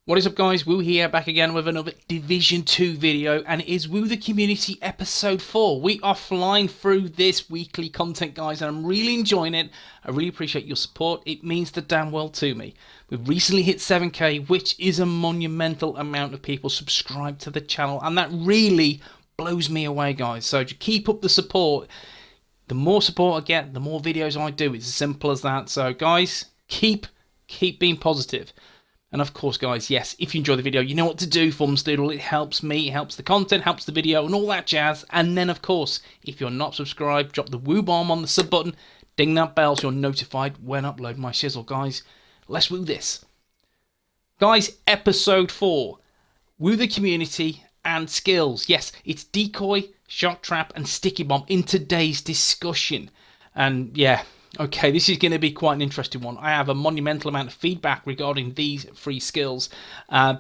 What is up guys, Woo here, back again with another Division 2 video, and it is Woo the Community episode 4. We are flying through this weekly content guys, and I'm really enjoying it. I really appreciate your support, it means the damn world to me. We've recently hit 7k, which is a monumental amount of people subscribed to the channel, and that really blows me away guys. So to keep up the support, the more support I get, the more videos I do. It's as simple as that. So guys, keep being positive. And of course guys, yes, if you enjoy the video, you know what to do, thumbs doodle, it helps me, it helps the content, helps the video and all that jazz. And then of course, if you're not subscribed, drop the woo bomb on the sub button, ding that bell so you're notified when I upload my shizzle guys. Let's woo this. Guys, episode 4, Woo the Community and skills. Yes, it's Decoy, Shock Trap and Sticky Bomb in today's discussion. And yeah, okay, this is going to be quite an interesting one. I have a monumental amount of feedback regarding these three skills,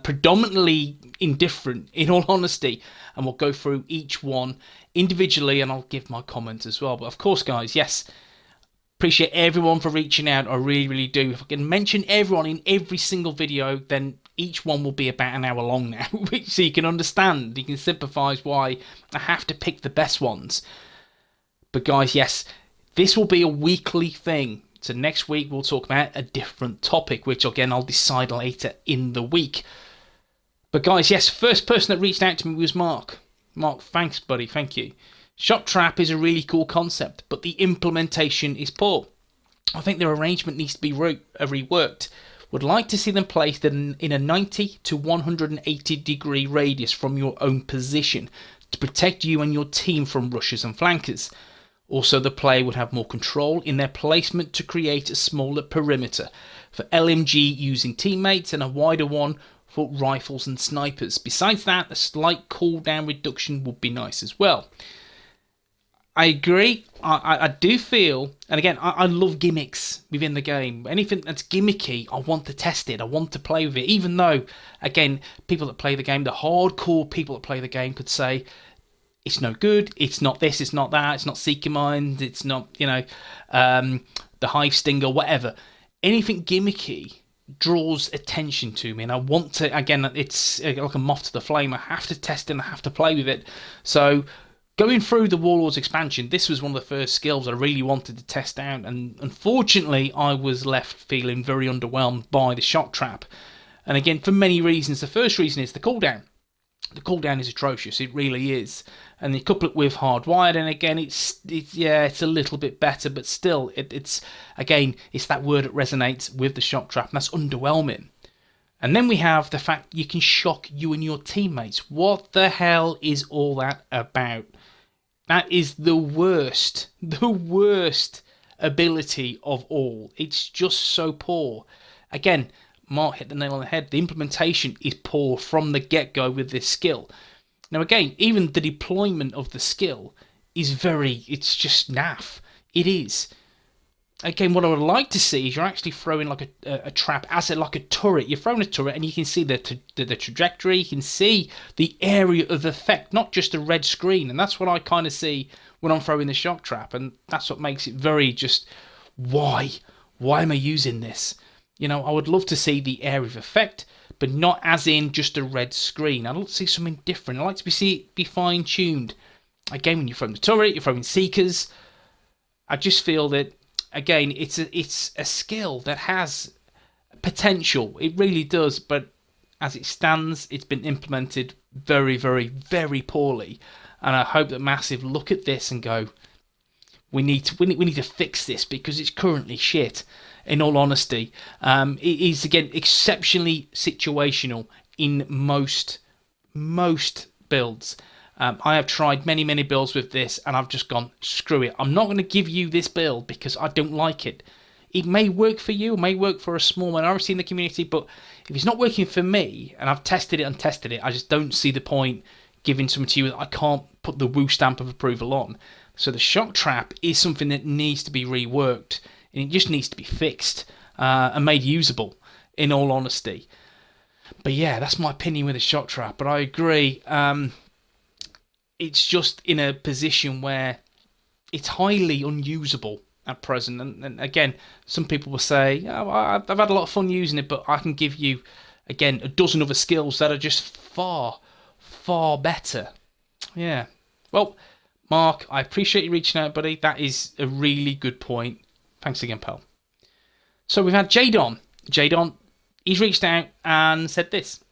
predominantly indifferent, in all honesty, and we'll go through each one individually and I'll give my comments as well. But of course, guys, yes, appreciate everyone for reaching out. I really do. If I can mention everyone in every single video, then each one will be about an hour long now, so you can understand, you can sympathise why I have to pick the best ones. But guys, yes, this will be a weekly thing. So next week we'll talk about a different topic, which again I'll decide later in the week. But guys, yes, first person that reached out to me was Mark. Mark, thanks buddy, thank you. Shock Trap is a really cool concept, but the implementation is poor. I think their arrangement needs to be reworked. Would like to see them placed in a 90 to 180 degree radius from your own position to protect you and your team from rushers and flankers. Also, the player would have more control in their placement to create a smaller perimeter for LMG using teammates and a wider one for rifles and snipers. Besides that, a slight cooldown reduction would be nice as well. I agree. I do feel, and again, I love gimmicks within the game. Anything that's gimmicky, I want to test it. I want to play with it. Even though, again, people that play the game, the hardcore people that play the game could say, it's no good, it's not this, it's not that, it's not Seeker Mind, it's not, you know, the Hive Stinger, whatever. Anything gimmicky draws attention to me, and I want to, again, it's like a moth to the flame, I have to test it and I have to play with it. So, going through the Warlords expansion, this was one of the first skills I really wanted to test out, and unfortunately, I was left feeling very underwhelmed by the Shock Trap. And again, for many reasons. The first reason is the cooldown. The cooldown is atrocious, it really is. And you couple it with hardwired, and again, it's a little bit better, but still, it's that word that resonates with the Shock Trap, and that's underwhelming. And then we have the fact you can shock you and your teammates. What the hell is all that about? That is the worst ability of all. It's just so poor. Again, Mark hit the nail on the head. The implementation is poor from the get-go with this skill. Now again, even the deployment of the skill is it's just naff. It is. Again, what I would like to see is you're actually throwing like a trap as like a turret. You're throwing a turret and you can see the trajectory, you can see the area of effect, not just a red screen. And that's what I kind of see when I'm throwing the Shock Trap. And that's what makes it very just, why? Why am I using this? You know, I would love to see the area of effect, but not as in just a red screen. I'd like to see something different. I like to be fine-tuned. Again, when you're throwing the turret, you're throwing Seekers. I just feel that, again, it's a skill that has potential. It really does, but as it stands, it's been implemented very, very poorly. And I hope that Massive look at this and go, we need to fix this because it's currently shit. In all honesty, it is again exceptionally situational in most builds. I have tried many builds with this, and I've just gone, screw it. I'm not going to give you this build because I don't like it. It may work for you, it may work for a small minority in the community, but if it's not working for me, and I've tested it and tested it, I just don't see the point giving something to you that I can't put the woo stamp of approval on. So the Shock Trap is something that needs to be reworked, and it just needs to be fixed and made usable, in all honesty. But yeah, that's my opinion with the Shock Trap, but I agree. It's just in a position where it's highly unusable at present. And again, some people will say, oh, I've had a lot of fun using it, but I can give you again, a dozen other skills that are just far, far better. Yeah. Well, Mark, I appreciate you reaching out, buddy. That is a really good point. Thanks again, pal. So we've had Jadon. Jadon, he's reached out and said this.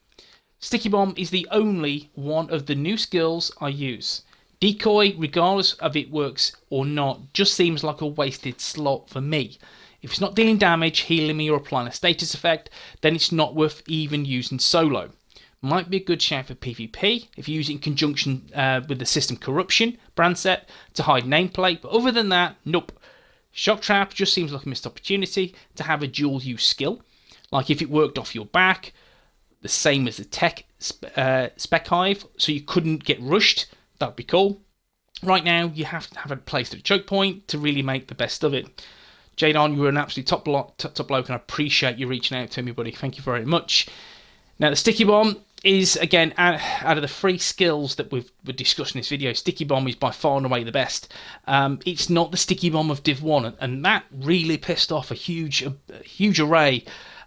Sticky Bomb is the only one of the new skills I use. Decoy, regardless of it works or not, just seems like a wasted slot for me. If it's not dealing damage, healing me, or applying a status effect, then it's not worth even using solo. Might be a good shout for PvP if you use it in conjunction with the System Corruption brand set to hide nameplate, but other than that, nope. Shock Trap just seems like a missed opportunity to have a dual use skill, like if it worked off your back, the same as the Tech Spec Hive, so you couldn't get rushed. That'd be cool. Right now, you have to have a place at a choke point to really make the best of it. Jadon, you're an absolute top bloke, and I appreciate you reaching out to me, buddy. Thank you very much. Now, the Sticky Bomb is, again, out of the 3 skills that we're discussing in this video, Sticky Bomb is by far and away the best. It's not the Sticky Bomb of Div 1, and that really pissed off a huge array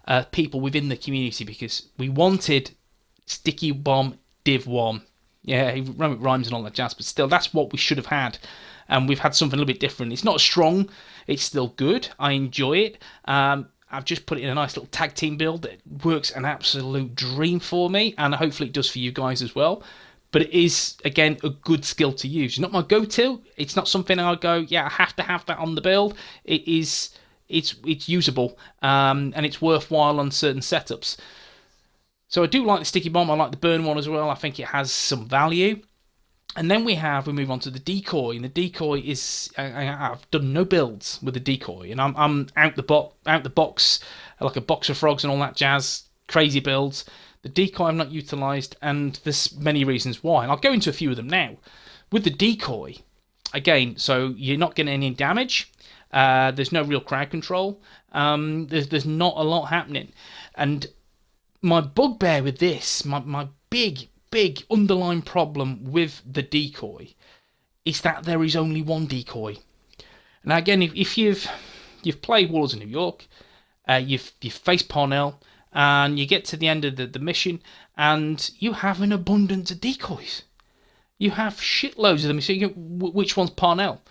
of people within the community, because we wanted Sticky Bomb Div 1. Yeah, it rhymes and all that jazz, but still, that's what we should have had. And we've had something a little bit different. It's not strong, it's still good. I enjoy it. I've just put it in a nice little tag team build that works an absolute dream for me, and hopefully it does for you guys as well. But it is, again, a good skill to use. It's not my go-to. It's not something I go, yeah, I have to have that on the build. It's usable, and it's worthwhile on certain setups. So I do like the Sticky Bomb. I like the Burn one as well. I think it has some value. And then we move on to the Decoy, and the Decoy is, I've done no builds with the Decoy, and I'm out the box, like a box of frogs and all that jazz, crazy builds. The Decoy I've not utilised, and there's many reasons why, and I'll go into a few of them now. With the Decoy, again, so you're not getting any damage, there's no real crowd control, there's not a lot happening, and my bugbear with this, my big underlying problem with the Decoy is that there is only one Decoy. Now again, if you've played Warlords of New York, you've faced Parnell, and you get to the end of the mission, and you have an abundance of decoys. You have shitloads of them. So you go, which one's Parnell?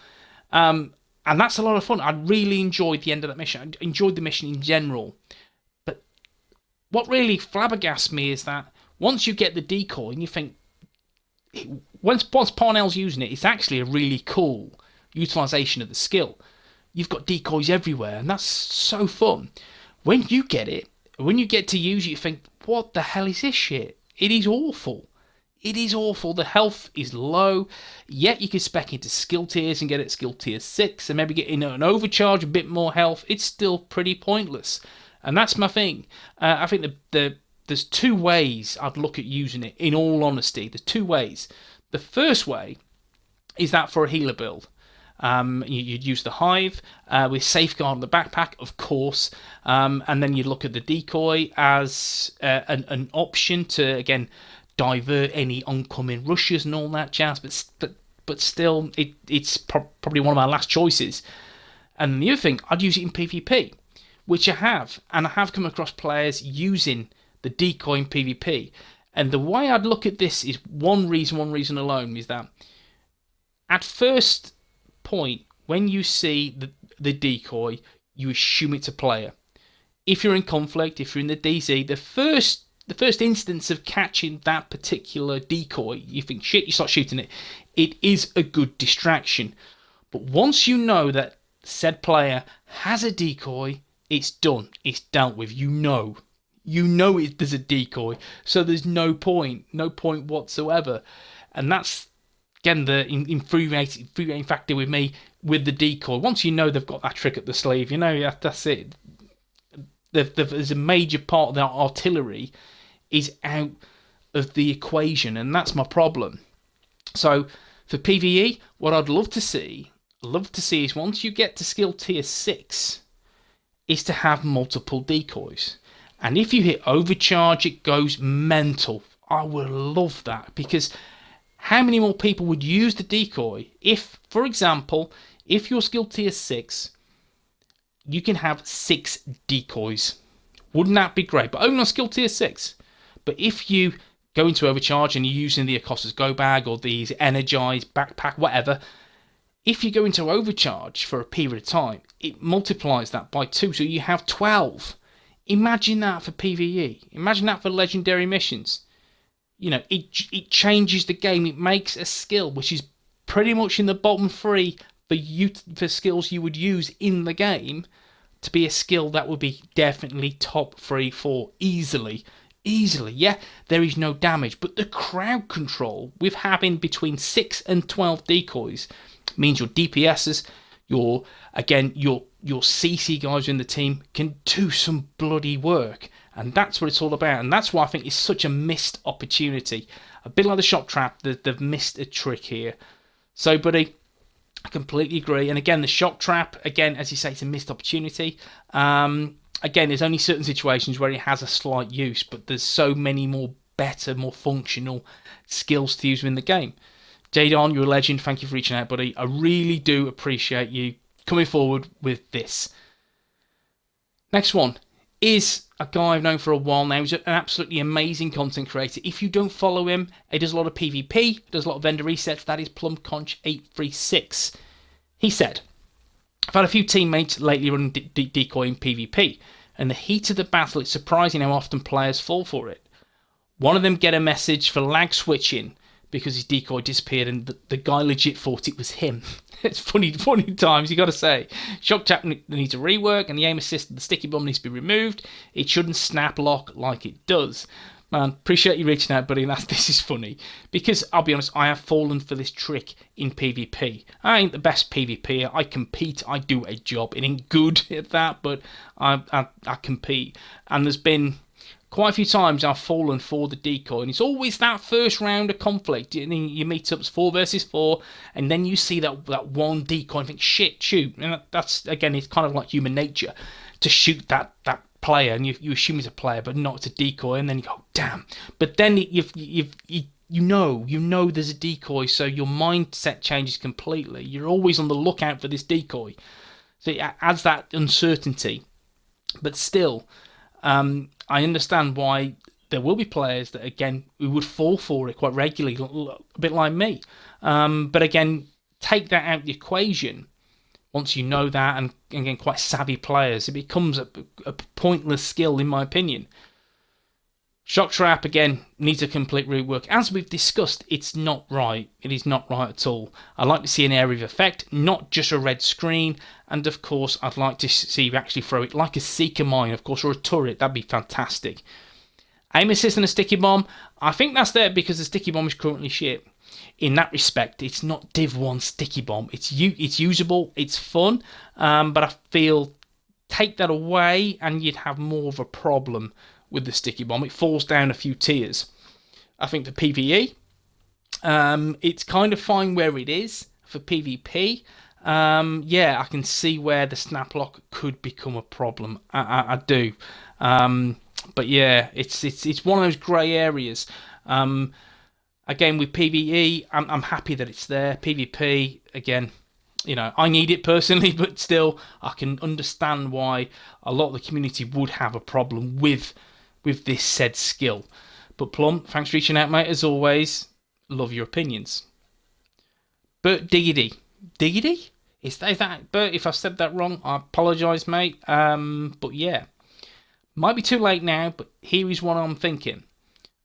And that's a lot of fun. I really enjoyed the end of that mission. I enjoyed the mission in general. But what really flabbergasts me is that once you get the decoy and you think, once Parnell's using it, it's actually a really cool utilisation of the skill. You've got decoys everywhere, and that's so fun. When you get it, when you get to use it, you think, what the hell is this shit? It is awful. It is awful. The health is low, yet you can spec into skill tiers and get it skill tier 6 and maybe get in an overcharge, a bit more health. It's still pretty pointless. And that's my thing. I think there's 2 ways I'd look at using it, in all honesty. There's 2 ways. The first way is that for a healer build. You'd use the hive with safeguard on the backpack, of course, and then you'd look at the decoy as an option to, again, divert any oncoming rushes and all that jazz, but still, it's probably one of my last choices. And the other thing, I'd use it in PvP, which I have, and I have come across players using the decoy in PvP. And the way I'd look at this is one reason alone, is that at first point, when you see the decoy, you assume it's a player. If you're in conflict, if you're in the DZ, the first instance of catching that particular decoy, you think, shit, you start shooting it. It is a good distraction. But once you know that said player has a decoy, it's done. It's dealt with. You know there's a decoy, so there's no point whatsoever. And that's, again, the infuriating factor with me with the decoy. Once you know they've got that trick up the sleeve, you know that's it. There's a major part of the artillery is out of the equation, and that's my problem. So for PvE, what I'd love to see is once you get to skill tier 6, is to have multiple decoys. And if you hit overcharge, it goes mental. I would love that, because how many more people would use the decoy if, for example, if you're skill tier 6, you can have 6 decoys. Wouldn't that be great? But only on skill tier 6. But if you go into overcharge and you're using the Acosta's Go Bag or the Energize backpack, whatever, if you go into overcharge for a period of time, it multiplies that by 2, so you have 12. Imagine that for PvE. Imagine that for legendary missions. You know, it changes the game. It makes a skill which is pretty much in the bottom 3 for skills you would use in the game to be a skill that would be definitely top 3, 4 easily. Yeah, there is no damage, but the crowd control with having between 6 and 12 decoys means your DPSs, your CC guys in the team can do some bloody work, and that's what it's all about. And that's why I think it's such a missed opportunity. A bit like the shop trap, they've missed a trick here. So, buddy, I completely agree. And again, the shop trap, again, as you say, it's a missed opportunity. Again, there's only certain situations where it has a slight use, but there's so many more better, more functional skills to use in the game. Jadon, you're a legend. Thank you for reaching out, buddy. I really do appreciate you coming forward with this. Next one is a guy I've known for a while now. He's an absolutely amazing content creator. If you don't follow him, he does a lot of PvP, does a lot of vendor resets. That is PlumConch836. He said, I've had a few teammates lately running Decoy in PvP. In the heat of the battle, it's surprising how often players fall for it. One of them get a message for lag switching because his decoy disappeared and the guy legit thought it was him. It's funny times, you got to say. Shock Tap needs a rework, and the aim assist of the sticky bomb needs to be removed. It shouldn't snap lock like it does. Man, appreciate you reaching out, buddy. This is funny. Because, I'll be honest, I have fallen for this trick in PvP. I ain't the best PvPer. I compete. I do a job. It ain't good at that, but I compete. And there's been quite a few times I've fallen for the decoy, and it's always that first round of conflict. You meet up 4 versus 4, and then you see that one decoy and think, shit, shoot. And that's, again, it's kind of like human nature to shoot that player, and you assume it's a player, but not it's a decoy, and then you go, damn. But then you know there's a decoy, so your mindset changes completely. You're always on the lookout for this decoy, so it adds that uncertainty. But still, I understand why there will be players that, again, who would fall for it quite regularly, a bit like me. But again, take that out of the equation. Once you know that, and again, quite savvy players, it becomes a pointless skill, in my opinion. Shock Trap, again, needs a complete rework. As we've discussed, it's not right. It is not right at all. I'd like to see an area of effect, not just a red screen. And, of course, I'd like to see you actually throw it like a Seeker Mine, of course, or a turret. That'd be fantastic. Aim assist and a sticky bomb. I think that's there because the sticky bomb is currently shit. In that respect, it's not Div 1 sticky bomb. It's usable, it's fun, but I feel take that away and you'd have more of a problem with the sticky bomb. It falls down a few tiers. I think for PvE, it's kind of fine where it is. For PvP, yeah, I can see where the snap lock could become a problem. I do. But yeah, it's one of those grey areas. Again, with PvE, I'm happy that it's there. PvP, again, you know, I need it personally, but still, I can understand why a lot of the community would have a problem with this said skill. But Plum, thanks for reaching out, mate, as always. Love your opinions. Bert Diggity. Diggity? Is that Bert? If I've said that wrong, I apologise, mate. But yeah. Might be too late now, but here is what I'm thinking.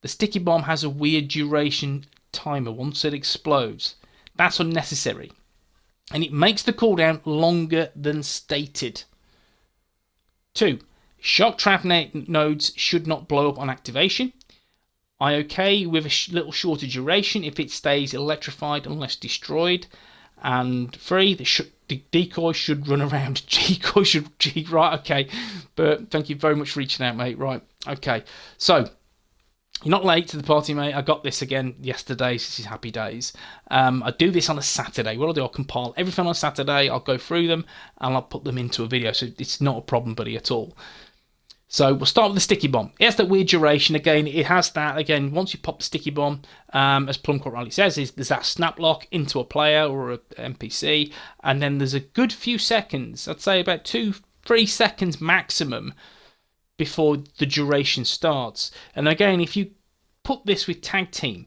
The sticky bomb has a weird duration timer once it explodes. That's unnecessary. And it makes the cooldown longer than stated. 2. Shock trap nodes should not blow up on activation. I okay with a little shorter duration if it stays electrified unless destroyed. And 3. The decoy should run around. Decoy should... Right, okay. But thank you very much for reaching out, mate. Right, okay. So, you're not late to the party, mate. I got this again yesterday. So this is happy days. I do this on a Saturday. What I'll do, I'll compile everything on Saturday. I'll go through them and I'll put them into a video. So it's not a problem, buddy, at all. So we'll start with the sticky bomb. It has that weird duration. Again, it has that. Again, once you pop the sticky bomb, as Plum quite rightly says, there's that snap lock into a player or an NPC. And then there's a good few seconds. I'd say about 2-3 seconds maximum before the duration starts. And again, if you put this with tag team,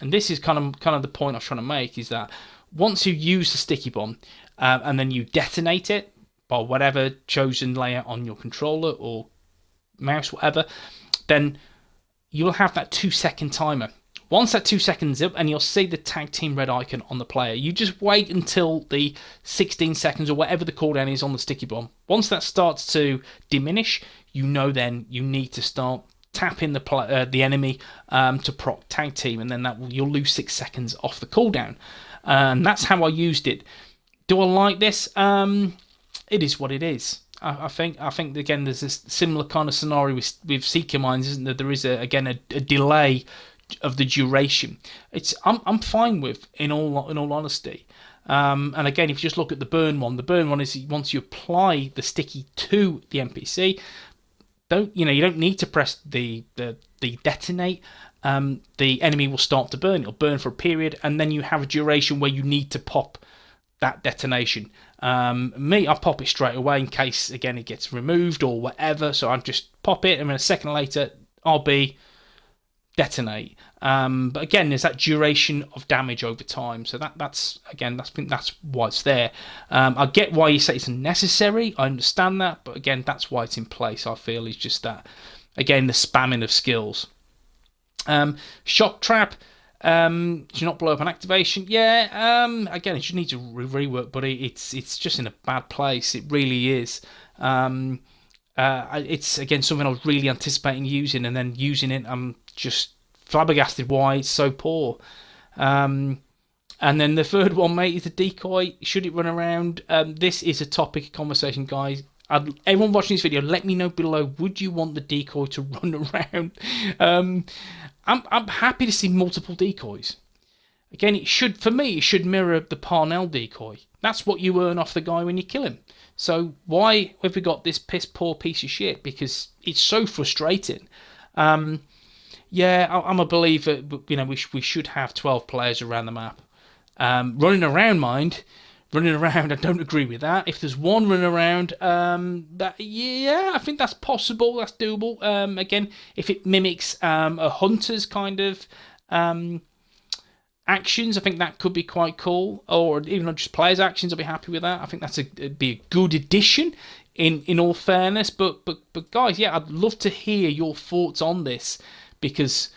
and this is kind of the point I was trying to make, is that once you use the sticky bomb and then you detonate it by whatever chosen layout on your controller or mouse, whatever, then you'll have that 2-second timer. Once that 2 seconds up, and you'll see the tag team red icon on the player, you just wait until the 16 seconds or whatever the cooldown is on the sticky bomb. Once that starts to diminish, you know then you need to start tapping the enemy to proc tag team, and then you'll lose 6 seconds off the cooldown. And that's how I used it. Do I like this? It is what it is. I think again there's this similar kind of scenario with Seeker Mines, isn't there? There is a delay of the duration. I'm fine with, in all honesty. And again, if you just look at the burn one is once you apply the sticky to the NPC, you don't need to press the detonate. The enemy will start to burn. It'll burn for a period, and then you have a duration where you need to pop that detonation. I pop it straight away in case again it gets removed or whatever. So I just pop it, and then a second later I'll be detonate. But again, there's that duration of damage over time. So that's why it's there. I get why you say it's unnecessary. I understand that, but again, that's why it's in place. I feel is just that, again, the spamming of skills. Shock trap. Should not blow up on activation. Yeah. Again, it should need to rework, but it's just in a bad place. It really is. It's again something I was really anticipating using, and then using it, I'm just flabbergasted why it's so poor. And then the third one, mate, is the decoy. Should it run around? This is a topic of conversation, guys. Everyone watching this video, let me know below. Would you want the decoy to run around? I'm happy to see multiple decoys. Again, it should mirror the Parnell decoy. That's what you earn off the guy when you kill him. So why have we got this piss poor piece of shit? Because it's so frustrating. Yeah, I'm a believer. We should have 12 players around the map. Running around, I don't agree with that. If there's one running around, I think that's possible. That's doable. Again, if it mimics a hunter's kind of actions, I think that could be quite cool. Or even not just players' actions, I'll be happy with that. I think it'd be a good addition. In all fairness, but guys, yeah, I'd love to hear your thoughts on this, because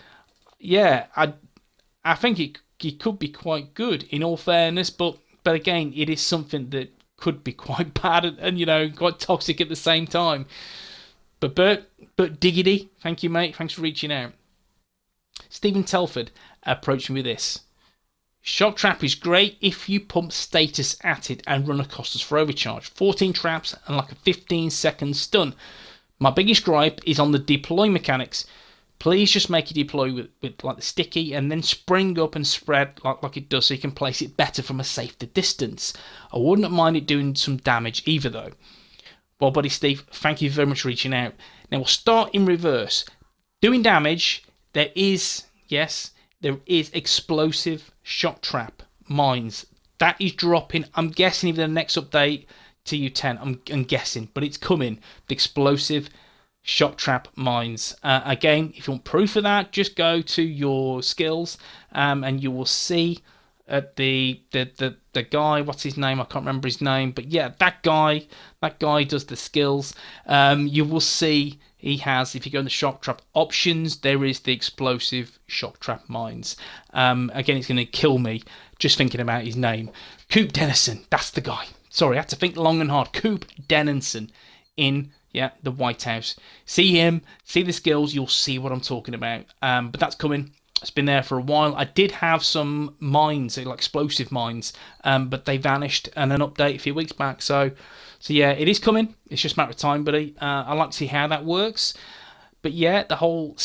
yeah, I think it could be quite good in all fairness, but again, it is something that could be quite bad and quite toxic at the same time. But Diggity, thank you, mate. Thanks for reaching out. Stephen Telford approached me with this. Shock trap is great if you pump status at it and run a Costas for overcharge. 14 traps and like a 15-second stun. My biggest gripe is on the deploy mechanics. Please just make it deploy with like the sticky and then spring up and spread like it does, so you can place it better from a safer distance. I wouldn't mind it doing some damage either though. Well, buddy Steve, thank you very much for reaching out. Now we'll start in reverse. Doing damage, there is explosive shock trap mines. That is dropping, I'm guessing, even the next update to U10. I'm guessing, but it's coming. The explosive shock trap mines. Again, if you want proof of that, just go to your skills and you will see the guy, what's his name? I can't remember his name, but yeah, that guy does the skills. You will see he has, if you go in the shock trap options, there is the explosive shock trap mines. Again, it's going to kill me just thinking about his name. Coop Dennison, that's the guy. Sorry, I had to think long and hard. Coop Dennison in the White House. See him, see the skills, you'll see what I'm talking about. But that's coming. It's been there for a while. I did have some mines, like explosive mines, but they vanished and an update a few weeks back. So yeah, it is coming. It's just a matter of time, buddy. I'd like to see how that works. But yeah, the whole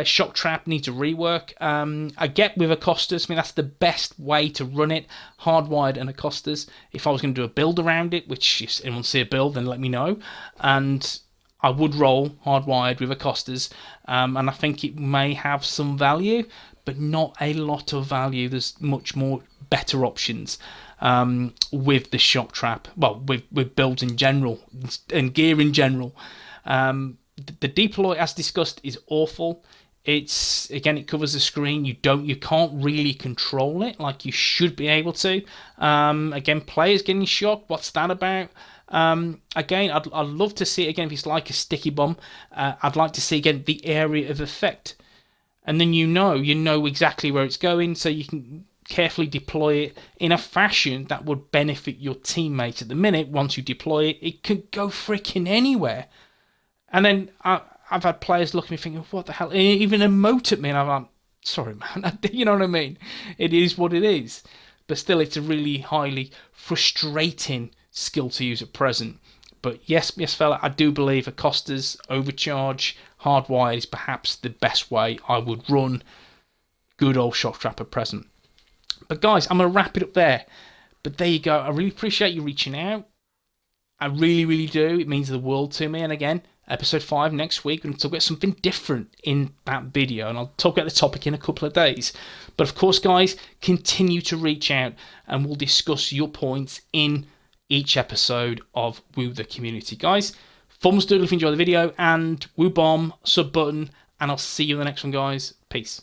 shock trap needs a rework. I get with Acostas, I mean, that's the best way to run it, hardwired and Acostas. If I was going to do a build around it, which if anyone see a build, then let me know. And I would roll hardwired with Acostas, and I think it may have some value, but not a lot of value. There's much more better options with the shock trap, well, with builds in general and gear in general. the deploy, as discussed, is awful. It's, again, it covers the screen. You can't really control it like you should be able to. Again, players getting shocked. What's that about? Again, I'd love to see it again if it's like a sticky bomb. I'd like to see again the area of effect, and then you know exactly where it's going, so you can carefully deploy it in a fashion that would benefit your teammates. At the minute, once you deploy it, it could go freaking anywhere, and then I've had players look at me thinking, what the hell? And even emote at me, and I'm like, sorry, man. You know what I mean? It is what it is. But still, it's a really highly frustrating skill to use at present. But yes, fella, I do believe Acosta's overcharge hardwired is perhaps the best way I would run good old shot trap at present. But guys, I'm going to wrap it up there. But there you go. I really appreciate you reaching out. I really, really do. It means the world to me. And again, episode 5 next week, we're going to talk about something different in that video, and I'll talk about the topic in a couple of days. But of course, guys, continue to reach out, and we'll discuss your points in each episode of Woo the Community. Guys, thumbs doodle if you enjoy the video, and woo bomb, sub button, and I'll see you in the next one, guys. Peace.